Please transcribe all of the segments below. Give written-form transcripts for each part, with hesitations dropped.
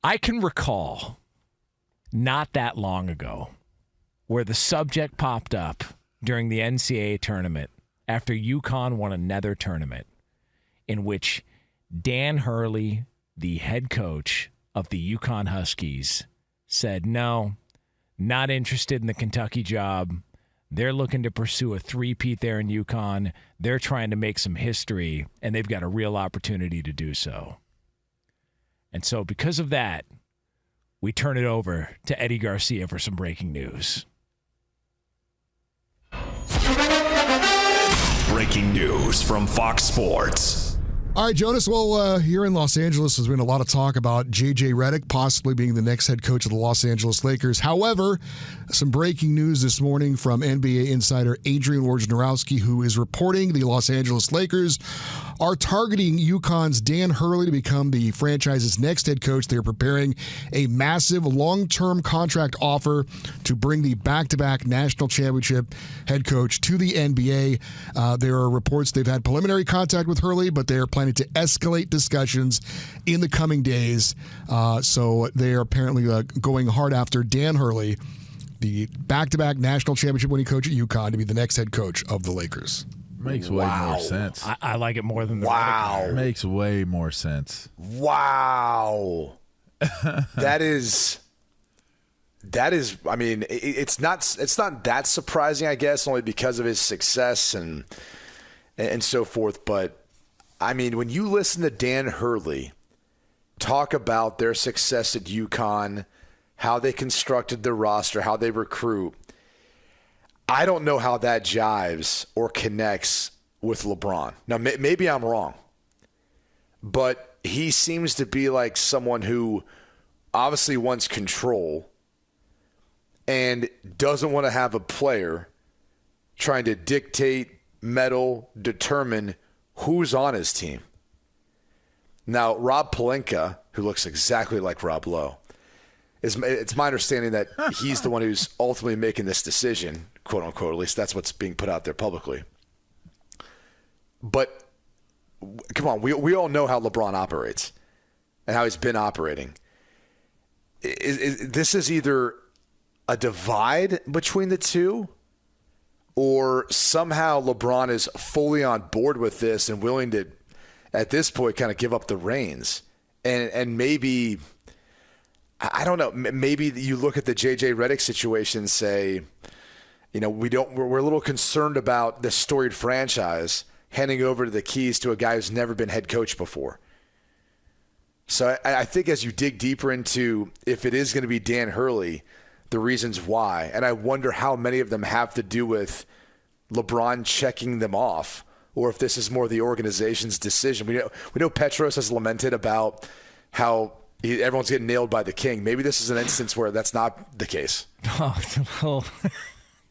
I can recall not that long ago where the subject popped up during the NCAA tournament after UConn won another tournament in which Dan Hurley, the head coach of the UConn Huskies, said, no, not interested in the Kentucky job. They're looking to pursue a three-peat there in UConn. They're trying to make some history, and they've got a real opportunity to do so. And so because of that, we turn it over to Eddie Garcia for some breaking news. Breaking news from Fox Sports. All right, Jonas, well, here in Los Angeles, there's been a lot of talk about J.J. Redick possibly being the next head coach of the Los Angeles Lakers. However, some breaking news this morning from NBA insider Adrian Wojnarowski, who is reporting the Los Angeles Lakers are targeting UConn's Dan Hurley to become the franchise's next head coach. They're preparing a massive long-term contract offer to bring the back-to-back national championship head coach to the NBA. There are reports they've had preliminary contact with Hurley, but they are planning to escalate discussions in the coming days. So they are apparently going hard after Dan Hurley, the back-to-back national championship winning coach at UConn, to be the next head coach of the Lakers. Makes way more sense. I like it more than the Wow. Makes way more sense. Wow. That is. I mean, it's not that surprising, I guess, only because of his success and so forth. But I mean, when you listen to Dan Hurley talk about their success at UConn, how they constructed their roster, how they recruit, I don't know how that jives or connects with LeBron. Now, maybe I'm wrong, but he seems to be like someone who obviously wants control and doesn't want to have a player trying to dictate, meddle, determine who's on his team. Now, Rob Pelinka, who looks exactly like Rob Lowe, it's my understanding that he's the one who's ultimately making this decision, quote unquote. At least that's what's being put out there publicly. But come on, we all know how LeBron operates and how he's been operating. This is either a divide between the two, or somehow LeBron is fully on board with this and willing to, at this point, kind of give up the reins. And maybe, I don't know, maybe you look at the J.J. Redick situation and say, you know, we're a little concerned about this storied franchise handing over the keys to a guy who's never been head coach before. So I think as you dig deeper into if it is going to be Dan Hurley, the reasons why, and I wonder how many of them have to do with LeBron checking them off, or if this is more the organization's decision. We know Petros has lamented about how everyone's getting nailed by the king. Maybe this is an instance where that's not the case.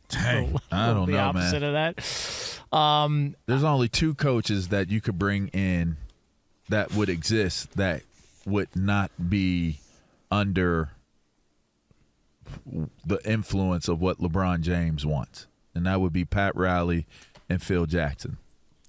Dang, I don't know, the opposite man. of that. There's only two coaches that you could bring in that would exist that would not be under the influence of what LeBron James wants, and that would be Pat Riley and Phil Jackson.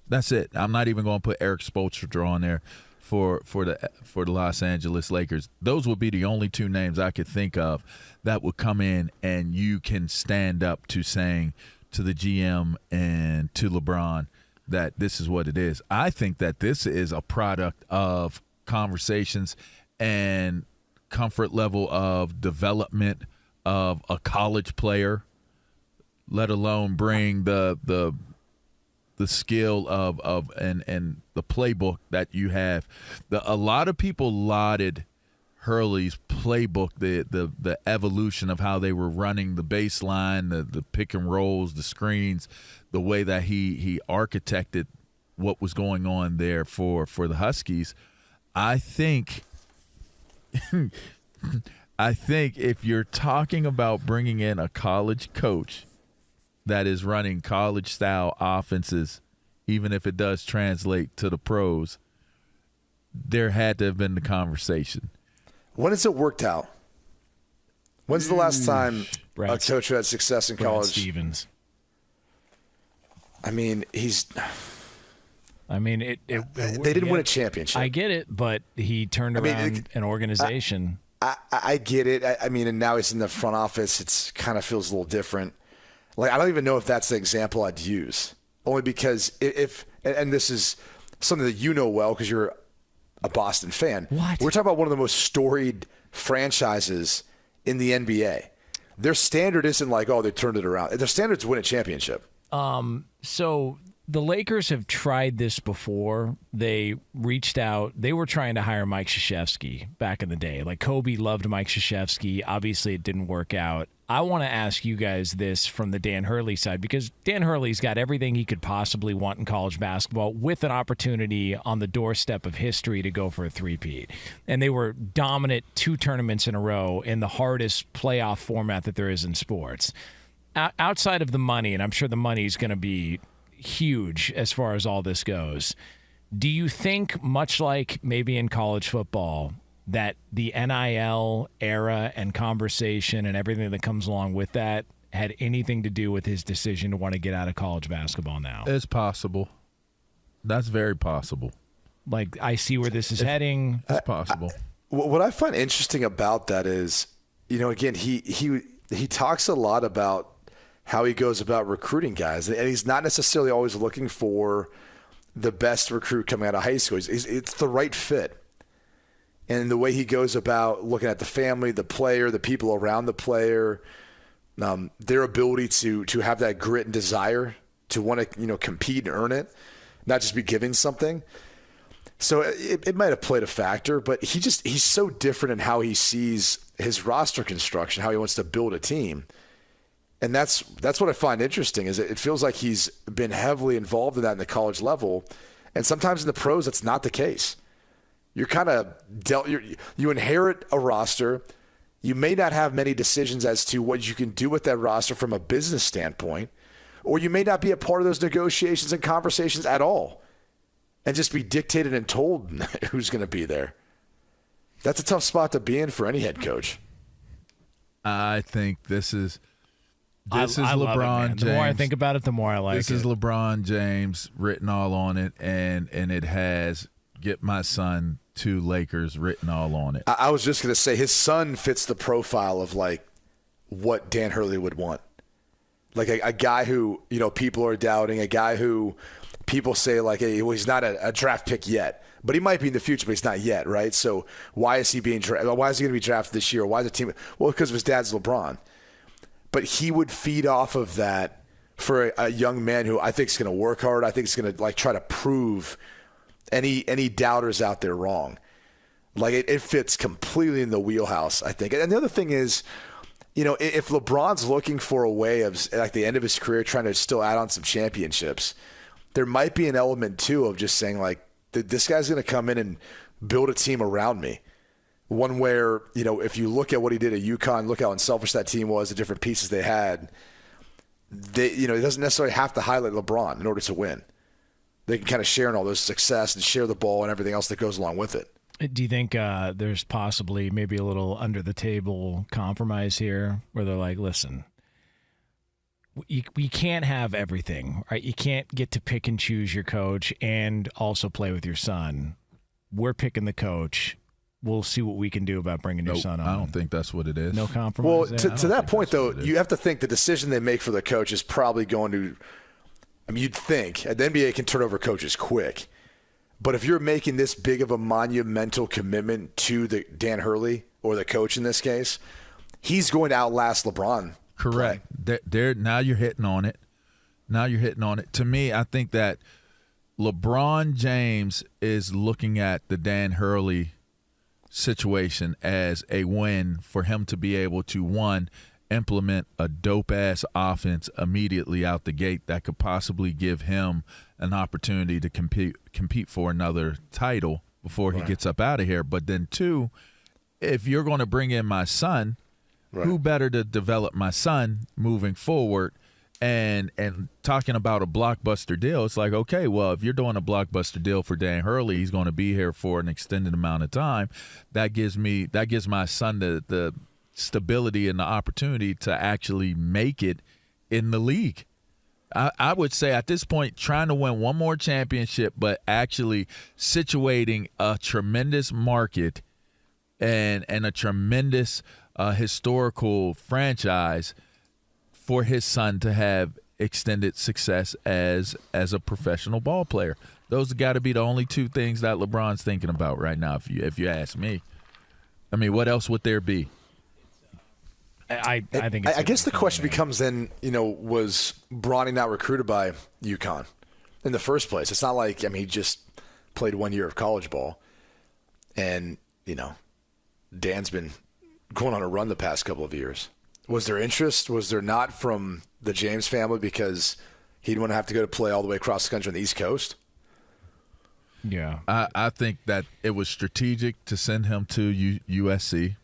That's it. I'm not even going to put Eric Spoelstra on there for the Los Angeles Lakers. Those would be the only two names I could think of that would come in and you can stand up to saying to the GM and to LeBron that this is what it is. I think that this is a product of conversations and comfort level of development of a college player, let alone bring the skill of and the playbook that you have. A lot of people lauded Hurley's playbook, the evolution of how they were running the baseline, the pick and rolls, the screens, the way that he architected what was going on there for the Huskies. I think if you're talking about bringing in a college coach that is running college-style offenses, even if it does translate to the pros, there had to have been the conversation. When has it worked out? When's the last time a coach who had success in college? Stevens. I mean, they they didn't win a championship. I get it, but he turned around an organization. I get it. I mean, and now he's in the front office. It's kind of feels a little different. Like, I don't even know if that's the example I'd use. Only because and this is something that you know well because you're a Boston fan. What? We're talking about one of the most storied franchises in the NBA. Their standard isn't like, oh, they turned it around. Their standard's win a championship. So the Lakers have tried this before. They reached out. They were trying to hire Mike Krzyzewski back in the day. Like, Kobe loved Mike Krzyzewski. Obviously, it didn't work out. I want to ask you guys this from the Dan Hurley side, because Dan Hurley's got everything he could possibly want in college basketball with an opportunity on the doorstep of history to go for a three-peat. And they were dominant 2 tournaments in a row in the hardest playoff format that there is in sports. Outside of the money, and I'm sure the money is going to be huge as far as all this goes, do you think, much like maybe in college football, that the NIL era and conversation and everything that comes along with that had anything to do with his decision to want to get out of college basketball now? It's possible. That's very possible. Like, I see where this is heading. It's possible. What I find interesting about that is, again, he talks a lot about how he goes about recruiting guys, and he's not necessarily always looking for the best recruit coming out of high school. It's the right fit. And the way he goes about looking at the family, the player, the people around the player, their ability to have that grit and desire to want to compete and earn it, not just be given something. So it might have played a factor, but he's so different in how he sees his roster construction, how he wants to build a team. And that's what I find interesting, is it feels like he's been heavily involved in that in the college level, and sometimes in the pros that's not the case. You're kind of you inherit a roster. You may not have many decisions as to what you can do with that roster from a business standpoint, or you may not be a part of those negotiations and conversations at all, and just be dictated and told who's going to be there. That's a tough spot to be in for any head coach. I think this is I LeBron James. The more I think about it, the more I like it. This is LeBron James written all on it, and it has "Get my son to Lakers" written all on it. I was just going to say his son fits the profile of like what Dan Hurley would want. Like a guy who, people are doubting, a guy who people say like, hey, well, he's not a draft pick yet, but he might be in the future, but he's not yet, right? So why is he being drafted? Why is he going to be drafted this year? Why is the team? Well, because of his dad's LeBron. But he would feed off of that for a young man who I think is going to work hard. I think is going to like try to prove any doubters out there wrong. Like it fits completely in the wheelhouse, I think. And the other thing is, if LeBron's looking for a way of like the end of his career trying to still add on some championships, there might be an element too of just saying like this guy's going to come in and build a team around me. One where, if you look at what he did at UConn, look how unselfish that team was, the different pieces they had. It doesn't necessarily have to highlight LeBron in order to win. They can kind of share in all those success and share the ball and everything else that goes along with it. Do you think there's possibly maybe a little under-the-table compromise here where they're like, listen, we can't have everything, right? You can't get to pick and choose your coach and also play with your son. We're picking the coach. We'll see what we can do about bringing your son on. I don't think that's what it is. No compromise. Well, to that point, though, you have to think the decision they make for the coach is probably going to – I mean, you'd think. The NBA can turn over coaches quick. But if you're making this big of a monumental commitment to the Dan Hurley, or the coach in this case, he's going to outlast LeBron. Correct. Now you're hitting on it. To me, I think that LeBron James is looking at the Dan Hurley situation as a win for him to be able to, one, implement a dope-ass offense immediately out the gate that could possibly give him an opportunity to compete for another title before he gets up out of here. But then, two, if you're going to bring in my son, who better to develop my son moving forward? And talking about a blockbuster deal, it's like, okay, well, if you're doing a blockbuster deal for Dan Hurley, he's going to be here for an extended amount of time. That gives my son the stability and the opportunity to actually make it in the league. I would say at this point, trying to win one more championship, but actually situating a tremendous market and a tremendous historical franchise for his son to have extended success as a professional ball player. Those have got to be the only two things that LeBron's thinking about right now, if you ask me. I mean, what else would there be? I think it's I guess the question becomes then, was Bronny not recruited by UConn in the first place? It's not like, he just played 1 year of college ball. And, Dan's been going on a run the past couple of years. Was there interest? Was there not from the James family because he didn't want to have to go to play all the way across the country on the East Coast? Yeah. I think that it was strategic to send him to USC.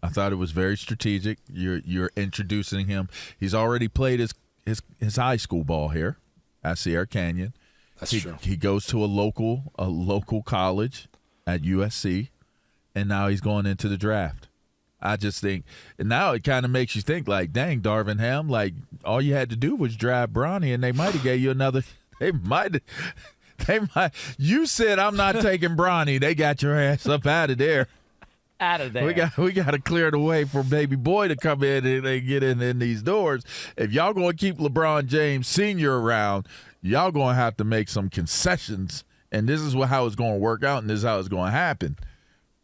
I thought it was very strategic. You're introducing him. He's already played his high school ball here at Sierra Canyon. That's true. He goes to a local college at USC, and now he's going into the draft. I just think, and now it kind of makes you think like, dang, Darvin Ham, like all you had to do was draft Bronny, and they might have gave you another. They might. You said I'm not taking Bronny. They got your ass up out of there. Out of there. We got to clear the way for baby boy to come in and get in these doors. If y'all going to keep LeBron James Sr. around, y'all going to have to make some concessions, and this is how it's going to work out, and this is how it's going to happen.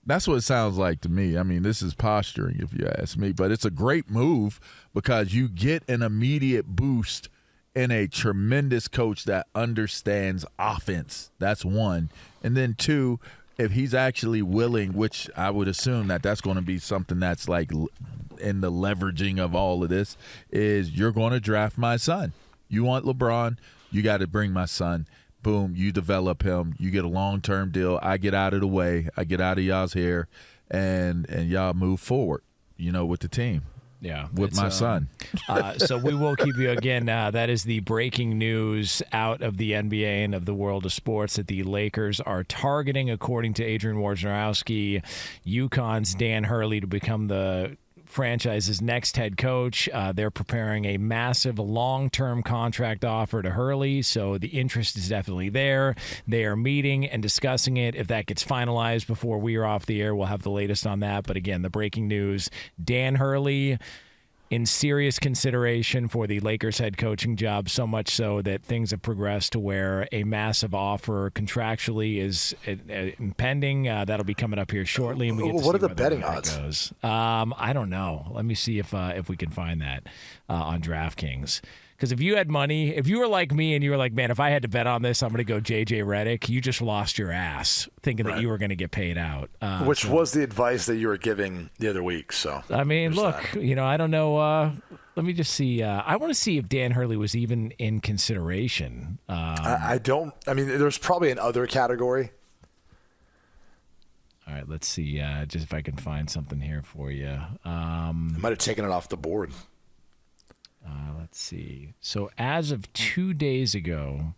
That's what it sounds like to me. I mean, this is posturing, if you ask me, but it's a great move because you get an immediate boost in a tremendous coach that understands offense. That's one. And then two, if he's actually willing, which I would assume that's going to be something that's like in the leveraging of all of this, is you're going to draft my son. You want LeBron, you got to bring my son. Boom, you develop him. You get a long-term deal. I get out of the way. I get out of y'all's hair, and y'all move forward, with the team. Yeah, with my son. So we will keep you again. That is the breaking news out of the NBA and of the world of sports that the Lakers are targeting, according to Adrian Wojnarowski, UConn's Dan Hurley to become the franchise's next head coach. They're preparing a massive long-term contract offer to Hurley, so the interest is definitely there. They are meeting and discussing it. If that gets finalized before we are off the air, we'll have the latest on that. But again, the breaking news, Dan Hurley in serious consideration for the Lakers head coaching job, so much so that things have progressed to where a massive offer contractually is impending. That'll be coming up here shortly. And we get to what see are the betting that odds? goes. I don't know. Let me see if we can find that on DraftKings. Because if you had money, if you were like me and you were like, man, if I had to bet on this, I'm going to go J.J. Redick, you just lost your ass thinking that you were going to get paid out. Which was the advice that you were giving the other week. So I mean, look, I don't know. Let me just see. I want to see if Dan Hurley was even in consideration. I don't. I mean, there's probably an other category. All right, let's see. Just if I can find something here for you. I might have taken it off the board. Let's see. So as of 2 days ago,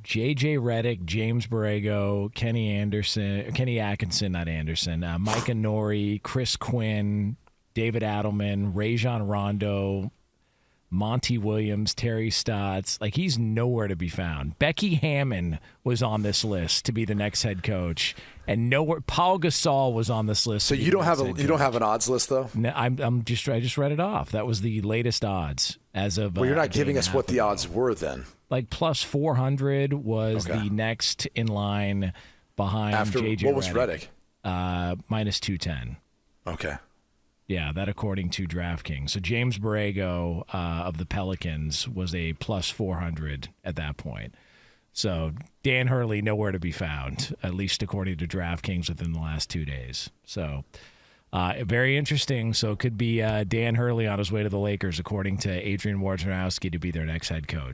J.J. Redick, James Borrego, Kenny Atkinson, not Anderson, Micah Nori, Chris Quinn, David Adelman, Rajon Rondo, Monty Williams, Terry Stotts. Like, he's nowhere to be found. Becky Hammon was on this list to be the next head coach, and nowhere. Paul Gasol was on this list. So you don't have an odds list though. No, I just read it off. That was the latest odds as of. Well, you're not giving us what the odds were then. Like plus 400 was the next in line behind After JJ. What was Redick? Minus 210. Okay. Yeah, that according to DraftKings. So James Borrego of the Pelicans was a plus 400 at that point. So Dan Hurley nowhere to be found, at least according to DraftKings within the last 2 days. So very interesting. So it could be Dan Hurley on his way to the Lakers, according to Adrian Wojnarowski, to be their next head coach.